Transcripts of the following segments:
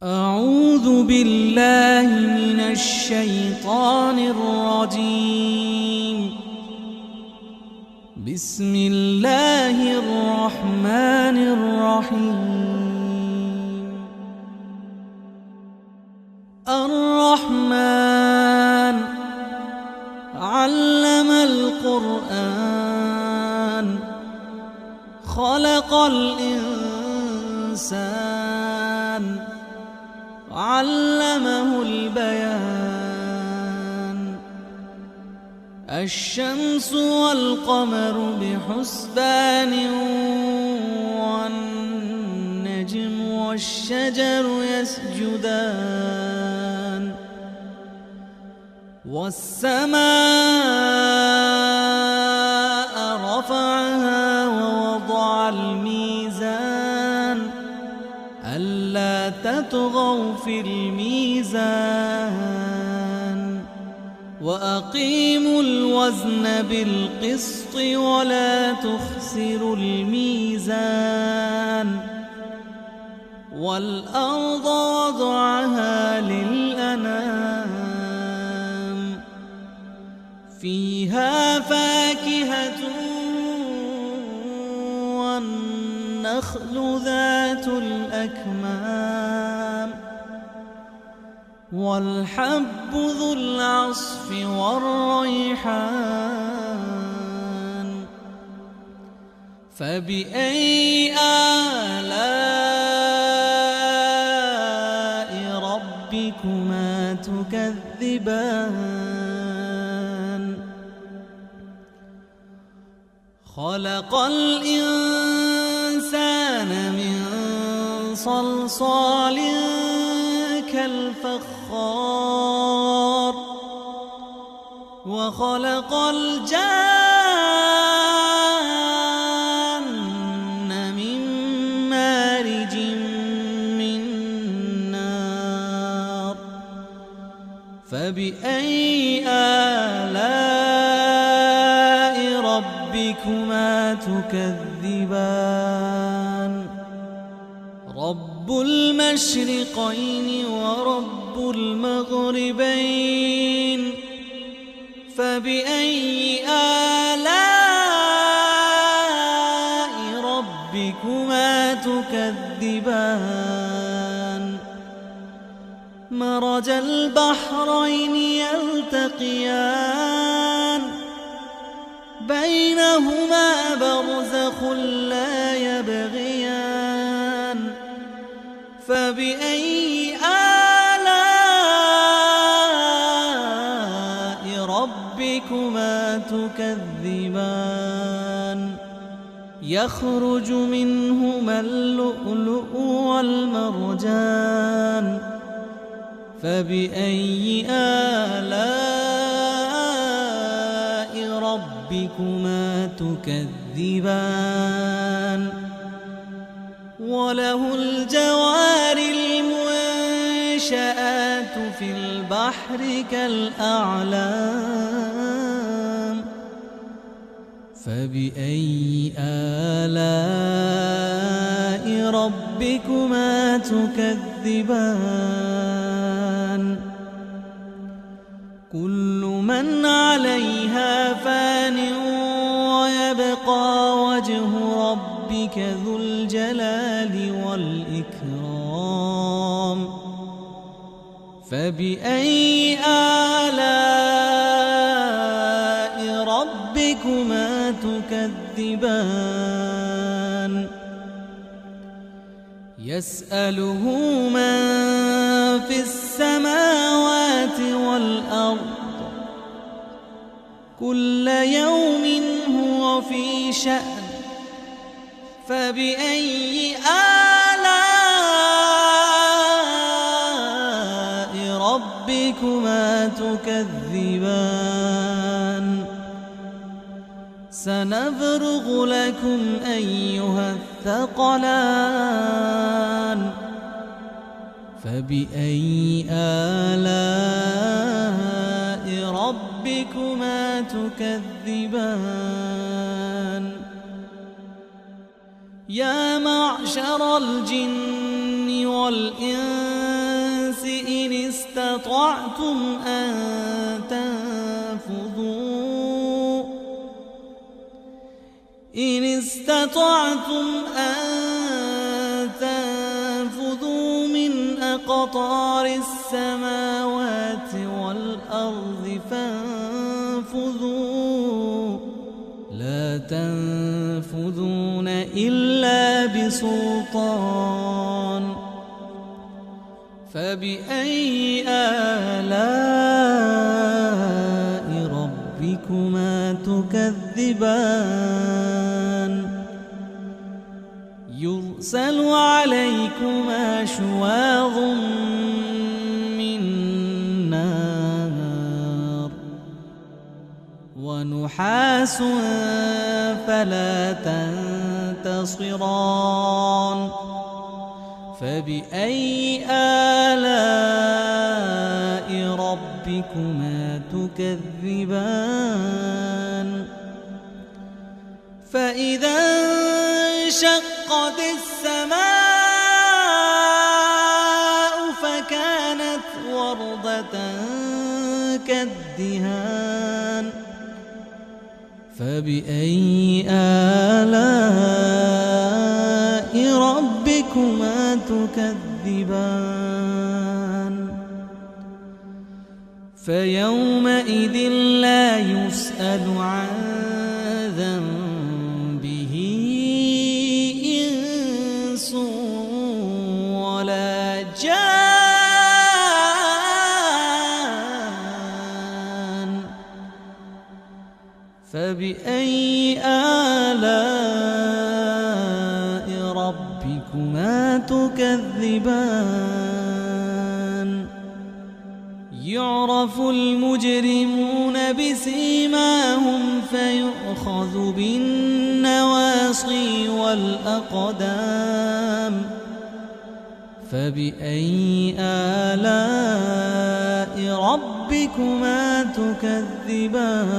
أعوذ بالله من الشيطان الرجيم. بسم الله الرحمن الرحيم. الرحمن علم القرآن خلق الإنسان علمه البيان. الشمس والقمر بحسبان والنجم والشجر يسجدان والسماء رفعها ووضع الميزان ألا تطغوا في الميزان وأقيموا الوزن بالقسط ولا تخسروا الميزان. والأرض وضعها للأنام فيها فاكهة والنخل ذات الأكمام والحب ذو العصف والريحان. فبأي آلاء ربكما تكذبان؟ خلق الإنسان من صلصال كالفخار وخلق الجان من مارج من نار. فبأي آلاء ربكما تكذبان؟ رب المشرقين ورب المغربين. فبأي آلاء ربكما تكذبان؟ مرج البحرين يلتقيان بينهما برزخ لا يبغيان. فبأي آلاء ربكما تكذبان؟ يخرج منهما اللؤلؤ والمرجان. فبأي آلاء ربكما تكذبان؟ وله الجوار المنشآت في البحر كالأعلام. فبأي آلاء ربكما تكذبان؟ كل من عليها فان ويبقى وجه ربك ذو الجلال والإكرام. فبأي آلاء ربكما تكذبان؟ يسأله من في السماوات والأرض كل يوم هو في شأن. فبأي آلاء ربكما تكذبان؟ سنفرغ لكم أيها الثقلان. فبأي آلاء ربكما تكذبان؟ يا معشر الجن والإنس استطعتم أن تنفذوا إن استطعتم أن تنفذوا من أقطار السماوات والأرض فانفذوا لا تنفذون إلا بسلطان فبأي آلاء ربكما تكذبان يرسل عليكما شواظ من نار ونحاس فلا تنتصران فبأي آلاء ربكما تكذبان فإذا انشقت السماء فكانت وردة كالدهان فبأي آلاء ربكما تكذبان فيومئذ لا يسأل عن ذنبه إنس ولا جان فبأي آلاء ربكما تكذبان يعرف المجرمون بسيماهم فيؤخذ بالنواصي والأقدام فبأي آلاء ربكما تكذبان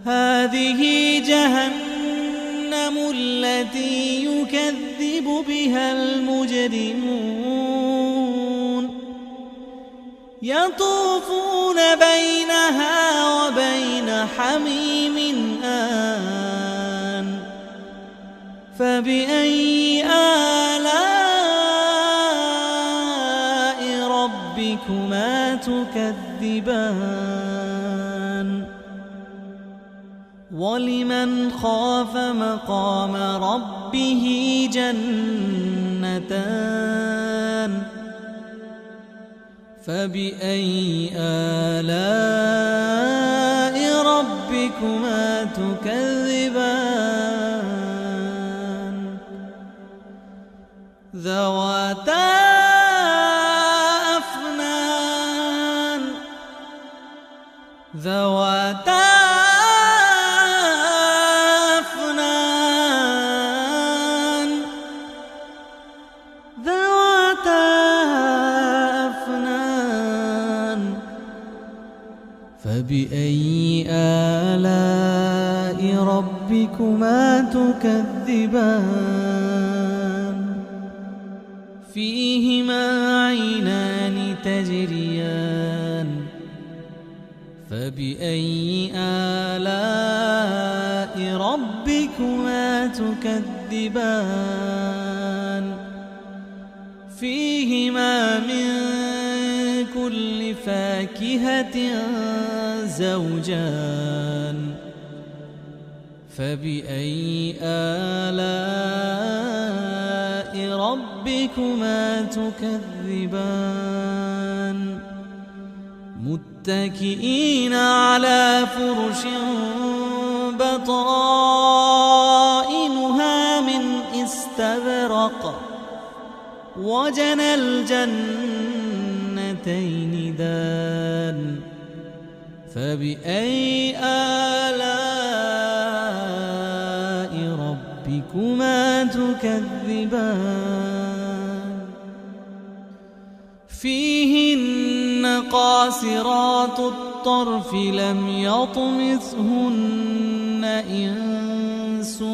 هذه جهنم التي يكذب بها المجرمون يطوفون بينها وبين حميم آن فبأي آلاء ربكما تكذبان ولمن خاف مقام ربه جنتان فبأي آلاء ربكما تكذبان ذواتا أفنان فبأي آلاء ربكما تكذبان فيهما عينان تجريان فبأي آلاء ربكما تكذبان فيهما من كل فاكهة زوجان فبأي آلاء ربكما تكذبان متكئين على فرش بطائنها من استبرق وجنى الجنتين دان فبأي آلاء ربكما تكذبان فيهن قاصرات الطرف لم يطمثهن إنس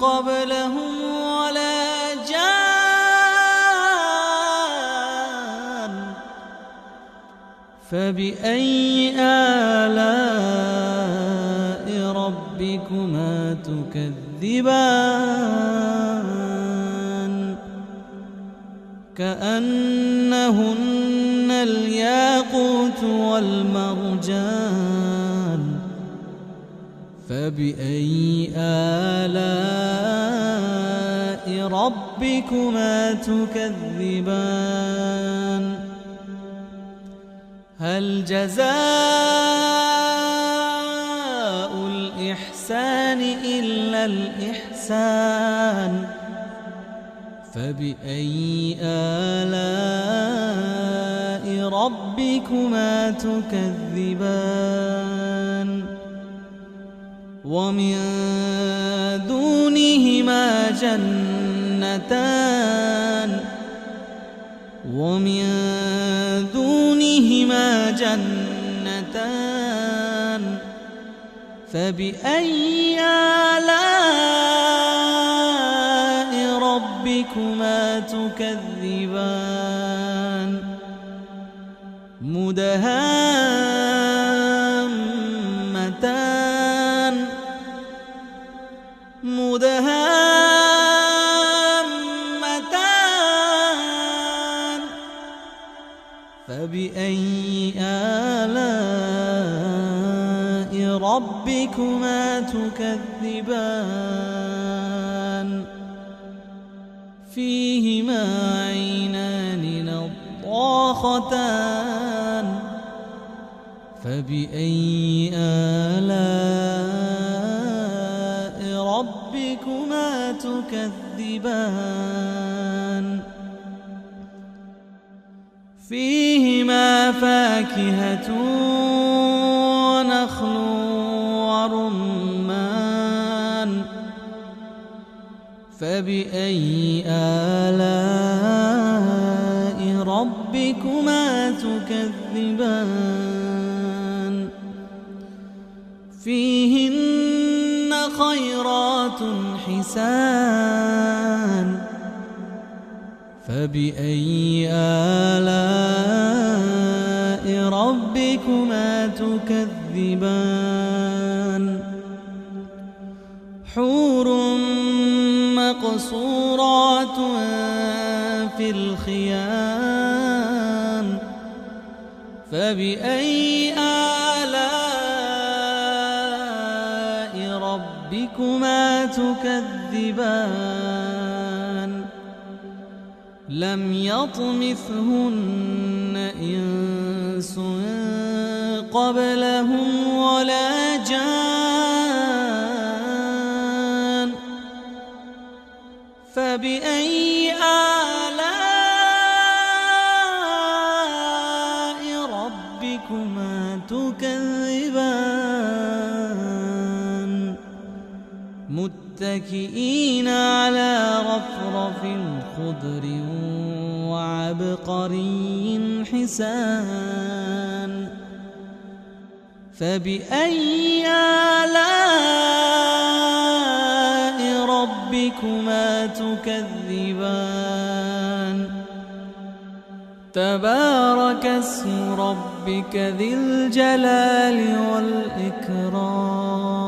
قبلهم ولا جان فبأي آلاء ربكما تكذبان كأنهن الياقوت والمرجان فبأي آلاء ربكما تكذبان هل جزاء الإحسان إلا الإحسان فبأي آلاء ربكما تكذبان ومن دونهما جنتان فبأي آلاء ربكما تكذبان مدهامتان فبأي آلاء ربكما تكذبان فيهما عينان نضاختان فبأي آلاء ربكما تكذبان فيهما فاكهة ونخل ورمان فبأي آلاء ربكما تكذبان فيهن خيرات حسان فبأي آلاء ربكما تكذبان حور مقصورات في الخيام فبأي آلاء ربكما تكذبان لم يطمثهن إنس قبلهم ولا جان فبأي آلاء ربكما تكذبان متكئين على رفرف خضر وعبقري حسان فبأي آلاء ربكما تكذبان تبارك اسم ربك ذي الجلال والإكرام